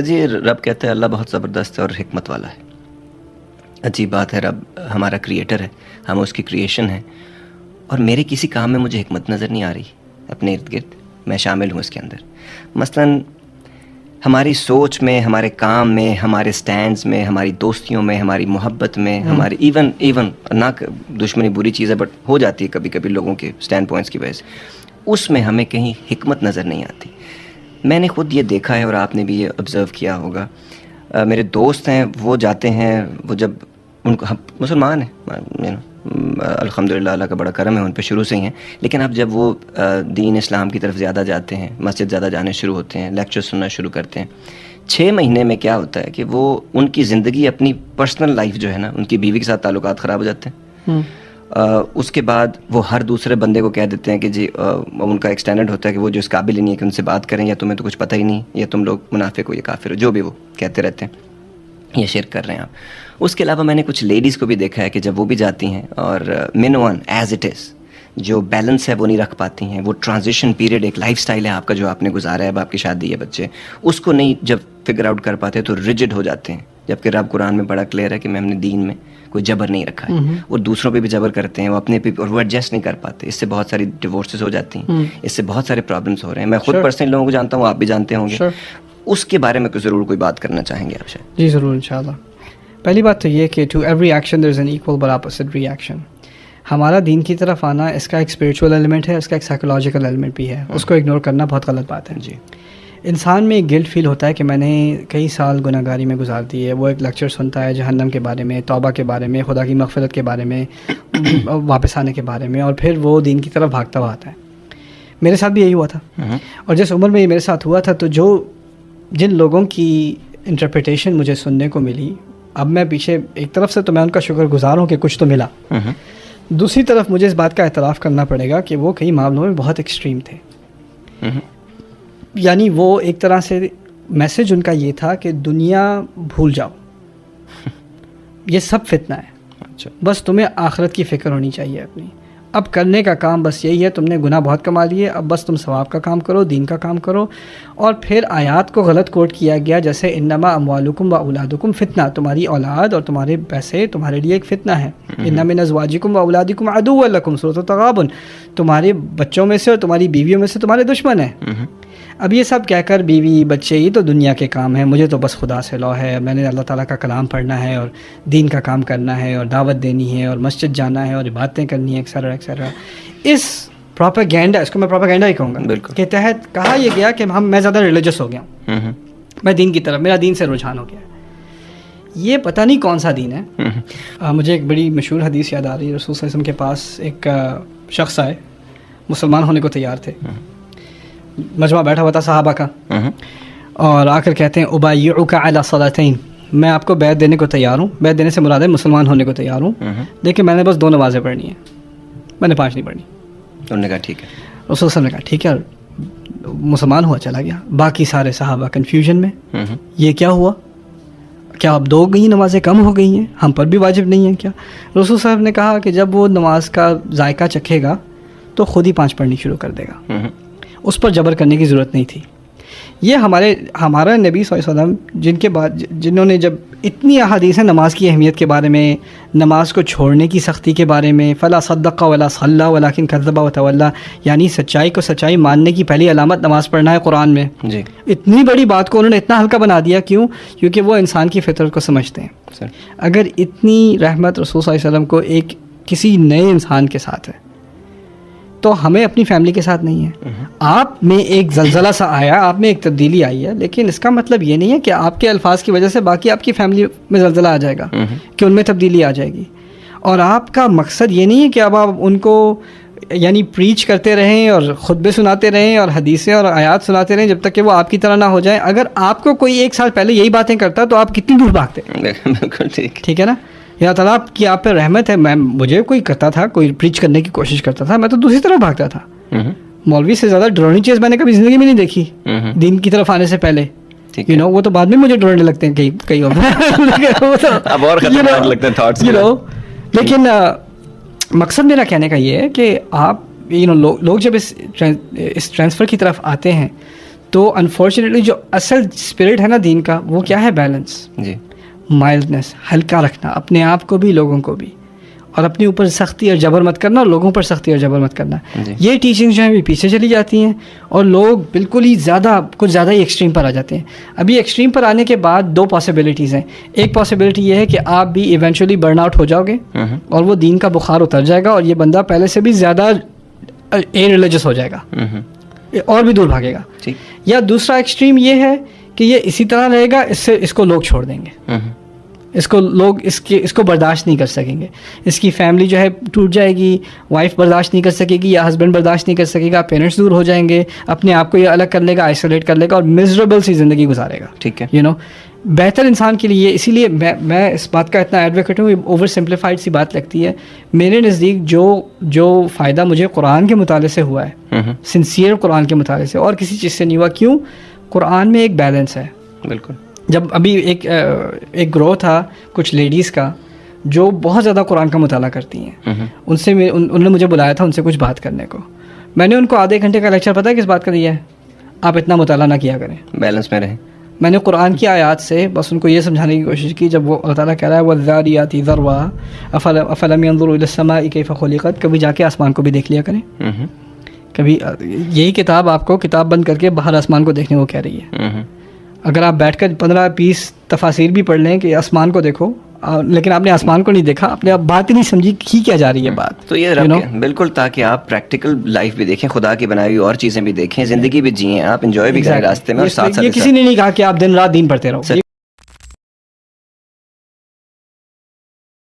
جی رب کہتا ہے اللہ بہت زبردست ہے اور حکمت والا ہے. عجیب بات ہے, رب ہمارا کریٹر ہے, ہم اس کی کریشن ہیں, اور میرے کسی کام میں مجھے حکمت نظر نہیں آ رہی اپنے ارد گرد. میں شامل ہوں اس کے اندر. مثلاً ہماری سوچ میں, ہمارے کام میں, ہمارے سٹینڈز میں, ہماری دوستیوں میں, ہماری محبت میں, ہماری ایون نہ دشمنی بری چیز ہے بٹ ہو جاتی ہے کبھی کبھی لوگوں کے سٹینڈ پوائنٹس کی وجہ سے, اس میں ہمیں کہیں حکمت نظر نہیں آتی. میں نے خود یہ دیکھا ہے اور آپ نے بھی یہ آبزرو کیا ہوگا. میرے دوست ہیں, وہ جاتے ہیں, وہ جب ان کو مسلمان ہیں, الحمدللہ اللہ کا بڑا کرم ہے ان پہ شروع سے ہی ہیں, لیکن اب جب وہ دین اسلام کی طرف زیادہ جاتے ہیں, مسجد زیادہ جانے شروع ہوتے ہیں, لیکچر سننا شروع کرتے ہیں, 6 مہینے میں کیا ہوتا ہے کہ وہ ان کی زندگی, اپنی پرسنل لائف جو ہے نا, ان کی بیوی کے ساتھ تعلقات خراب ہو جاتے ہیں. اس کے بعد وہ ہر دوسرے بندے کو کہہ دیتے ہیں کہ جی ان کا ایکسٹینڈرڈ ہوتا ہے کہ وہ جو اس قابل ہی نہیں ہے کہ ان سے بات کریں, یا تمہیں تو کچھ پتہ ہی نہیں, یا تم لوگ منافق ہو, یا کافر ہو, جو بھی وہ کہتے رہتے ہیں, یہ شرک کر رہے ہیں آپ. اس کے علاوہ میں نے کچھ لیڈیز کو بھی دیکھا ہے کہ جب وہ بھی جاتی ہیں اور مین ون ایز اٹ از جو بیلنس ہے وہ نہیں رکھ پاتی ہیں. وہ ٹرانزیشن پیریڈ, ایک لائف سٹائل ہے آپ کا جو آپ نے گزارا ہے, اب آپ کی شادی ہے, بچے, اس کو نہیں جب فگر آؤٹ کر پاتے تو ریجڈ ہو جاتے ہیں. جبکہ رب قرآن میں بڑا کلیئر ہے کہ میں نے دین میں کوئی جبر نہیں رکھا ہے. وہ دوسروں پہ بھی جبر کرتے ہیں, وہ اپنے پہ, اور وہ ایڈجسٹ نہیں کر پاتے. اس سے بہت ساری ڈیورسز ہو جاتی ہیں, اس سے بہت سارے پرابلمس ہو رہے ہیں. میں خود پرسنلی لوگوں کو جانتا ہوں, آپ بھی جانتے ہوں گے. اس کے بارے میں ضرور کوئی بات کرنا چاہیں گے آپ شاید؟ جی ضرور, انشاءاللہ. پہلی بات تو یہ کہ to every action there is an equal but opposite reaction. ہمارا دین کی طرف آنا, اس کا ایک اسپریچول ایلیمنٹ ہے, اس کا ایک سائیکولوجیکل ایلیمنٹ بھی ہے. اس کو اگنور کرنا بہت غلط بات ہے. جی, انسان میں ایک گلٹ فیل ہوتا ہے کہ میں نے کئی سال گناہ گاری میں گزار دی ہے. وہ ایک لیکچر سنتا ہے جہنم کے بارے میں, توبہ کے بارے میں, خدا کی مغفرت کے بارے میں, واپس آنے کے بارے میں, اور پھر وہ دین کی طرف بھاگتا ہوا آتا ہے. میرے ساتھ بھی یہی ہوا تھا, اور جس عمر میں یہ میرے ساتھ ہوا تھا, تو جن لوگوں کی انٹرپریٹیشن مجھے سننے کو ملی, اب میں پیچھے ایک طرف سے تو میں ان کا شکر گزار ہوں کہ کچھ تو ملا, دوسری طرف مجھے اس بات کا اعتراف کرنا پڑے گا کہ وہ کئی معاملوں میں بہت ایکسٹریم تھے. یعنی وہ ایک طرح سے میسج ان کا یہ تھا کہ دنیا بھول جاؤ, یہ سب فتنہ ہے, بس تمہیں آخرت کی فکر ہونی چاہیے اپنی. اب کرنے کا کام بس یہی ہے, تم نے گناہ بہت کما لیے, اب بس تم ثواب کا کام کرو, دین کا کام کرو. اور پھر آیات کو غلط کوٹ کیا گیا, جیسے انما اموالکم و اولادکم فتنہ, تمہاری اولاد اور تمہارے پیسے تمہارے لیے ایک فتنہ ہے. ان من ازواجکم و اولادکم عدو لکم, سورۃ التغابن, تمہارے بچوں میں سے اور تمہاری بیویوں میں سے تمہارے دشمن ہیں. اب یہ سب کہہ کر بیوی بچے یہ تو دنیا کے کام ہیں, مجھے تو بس خدا سے لو ہے, میں نے اللہ تعالیٰ کا کلام پڑھنا ہے اور دین کا کام کرنا ہے اور دعوت دینی ہے اور مسجد جانا ہے اور عبادتیں کرنی ہے, ایکسیٹرا ایکسیٹرا. اس پروپیگینڈا, اس کو میں پروپیگینڈا ہی کہوں گا, کے تحت کہا یہ گیا کہ میں زیادہ ریلیجس ہو گیا ہوں, میں دین کی طرف, میرا دین سے رجحان ہو گیا. یہ پتہ نہیں کون سا دین ہے. مجھے ایک بڑی مشہور حدیث یاد آ رہی ہے. رسول صلی اللہ علیہ وسلم کے پاس ایک شخص آئے, مسلمان ہونے کو تیار تھے, مجمع بیٹھا ہوا تھا صحابہ کا, اور آ کر کہتے ہیں ابایعک علی صلاتین, میں آپ کو بیعت دینے کو تیار ہوں. بیعت دینے سے مراد ہے مسلمان ہونے کو تیار ہوں, لیکن میں نے بس 2 نمازیں پڑھنی ہیں, میں نے 5 نہیں پڑھنی. انہوں نے کہا ٹھیک ہے. رسول صلی اللہ علیہ وسلم نے کہا ٹھیک ہے, مسلمان ہوا, چلا گیا. باقی سارے صحابہ کنفیوژن میں, یہ کیا ہوا, کیا اب 2 گئی نمازیں کم ہو گئی ہیں, ہم پر بھی واجب نہیں ہے کیا؟ رسول صاحب نے کہا کہ جب وہ نماز کا ذائقہ چکھے گا تو خود ہی 5 پڑھنی شروع کر دے گا, اس پر جبر کرنے کی ضرورت نہیں تھی. یہ ہمارا نبی صلی اللہ علیہ وسلم جنہوں نے جب اتنی احادیث ہیں نماز کی اہمیت کے بارے میں, نماز کو چھوڑنے کی سختی کے بارے میں, فلا صدق ولا صلی ولکن کذب وتولی, یعنی سچائی کو سچائی ماننے کی پہلی علامت نماز پڑھنا ہے قرآن میں. جی, اتنی بڑی بات کو انہوں نے اتنا ہلکا بنا دیا. کیوں؟ کیونکہ وہ انسان کی فطرت کو سمجھتے ہیں. اگر اتنی رحمت رسول صلی اللہ علیہ وسلم کو ایک کسی نئے انسان کے ساتھ ہے تو ہمیں اپنی فیملی کے ساتھ نہیں ہے. آپ میں ایک زلزلہ سا آیا, آپ میں ایک تبدیلی آئی ہے, لیکن اس کا مطلب یہ نہیں ہے کہ آپ کے الفاظ کی وجہ سے باقی آپ کی فیملی میں زلزلہ آ جائے گا, کہ ان میں تبدیلی آ جائے گی. اور آپ کا مقصد یہ نہیں ہے کہ اب آپ ان کو یعنی پریچ کرتے رہیں اور خطبے سناتے رہیں اور حدیثیں اور آیات سناتے رہیں جب تک کہ وہ آپ کی طرح نہ ہو جائیں. اگر آپ کو کوئی 1 سال پہلے یہی باتیں کرتا تو آپ کتنی دور بھاگتے. بالکل ٹھیک ہے نا. یا تعالیٰ کی آپ پہ رحمت ہے, مجھے کوئی کرتا تھا, کوئی پریچ کرنے کی کوشش کرتا تھا, میں تو دوسری طرف بھاگتا تھا. مولوی سے زیادہ ڈرونی چیز میں نے کبھی زندگی میں نہیں دیکھی دین کی طرف آنے سے پہلے. وہ تو بعد میں مجھے ڈرونے لگتے ہیں کئی لیکن مقصد میرا کہنے کا یہ ہے کہ آپ لوگ جب اس ٹرانسفر کی طرف آتے ہیں تو انفارچونیٹلی جو اصل اسپرٹ ہے نا دین کا وہ کیا ہے؟ بیلنس، جی، مائلڈنس، ہلکا رکھنا اپنے آپ کو بھی لوگوں کو بھی، اور اپنے اوپر سختی اور جبر مت کرنا اور لوگوں پر سختی اور جبر مت کرنا. یہ ٹیچنگ جو ہیں بھی پیچھے چلی جاتی ہیں اور لوگ بالکل ہی کچھ زیادہ ہی ایکسٹریم پر آ جاتے ہیں. ابھی ایکسٹریم پر آنے کے بعد دو پاسبلٹیز ہیں. ایک پاسبلٹی یہ ہے کہ آپ بھی ایونچولی برن آؤٹ ہو جاؤ گے اور وہ دین کا بخار اتر جائے گا اور یہ بندہ پہلے سے بھی زیادہ ریلیجس ہو جائے گا اور بھی دور بھاگے گا. یا دوسرا ایکسٹریم یہ ہے کہ یہ اسی طرح رہے گا، اس کو لوگ چھوڑ دیں گے، اس کو لوگ اس کو برداشت نہیں کر سکیں گے، اس کی فیملی جو ہے ٹوٹ جائے گی، وائف برداشت نہیں کر سکے گی یا ہسبینڈ برداشت نہیں کر سکے گا، پیرنٹس دور ہو جائیں گے، اپنے آپ کو یہ الگ کر لے گا، آئسولیٹ کر لے گا اور میزریبل سی زندگی گزارے گا. ٹھیک ہے، بہتر انسان کے لیے. اسی لیے میں اس بات کا اتنا ایڈوکیٹ ہوں. اوور سمپلیفائڈ سی بات لگتی ہے میرے نزدیک. جو فائدہ مجھے قرآن کے مطالعے سے ہوا ہے، سنسیئر قرآن کے مطالعے سے، اور کسی چیز سے نہیں ہوا. کیوں؟ قرآن میں ایک بیلنس ہے. بالکل. جب ابھی ایک گروہ تھا کچھ لیڈیز کا جو بہت زیادہ قرآن کا مطالعہ کرتی ہیں، انہوں نے مجھے بلایا تھا ان سے کچھ بات کرنے کو. میں نے ان کو آدھے گھنٹے کا لیکچر پتہ ہے کس بات کا دیا ہے؟ آپ اتنا مطالعہ نہ کیا کریں، بیلنس میں رہیں. میں نے قرآن کی آیات سے بس ان کو یہ سمجھانے کی کوشش کی. جب وہ اللہ تعالیٰ کہہ رہا ہے وَالذَّارِيَاتِ ذَرْوًا أَفَلَمْ يَنظُرُوا إِلَى السَّمَاءِ كَيْفَ خُلِقَتْ، کبھی جا کے آسمان کو بھی دیکھ لیا کریں. کبھی یہی کتاب آپ کو کتاب بند کر کے باہر آسمان کو دیکھنے کو کہہ رہی ہے. اگر آپ بیٹھ کر 15-20 تفاسیر بھی پڑھ لیں کہ آسمان کو دیکھو، لیکن آپ نے آسمان کو نہیں دیکھا، آپ نے بات ہی نہیں سمجھی کی کیا جا رہی ہے بات. تو یہ بالکل، تاکہ آپ پریکٹیکل لائف بھی دیکھیں، خدا کی بنائی ہوئی اور چیزیں بھی دیکھیں، زندگی بھی جئیں، آپ انجوائے بھی کریں راستے میں. اور ساتھ ساتھ یہ کسی نے نہیں کہا کہ آپ دن رات دین پڑھتے رہو.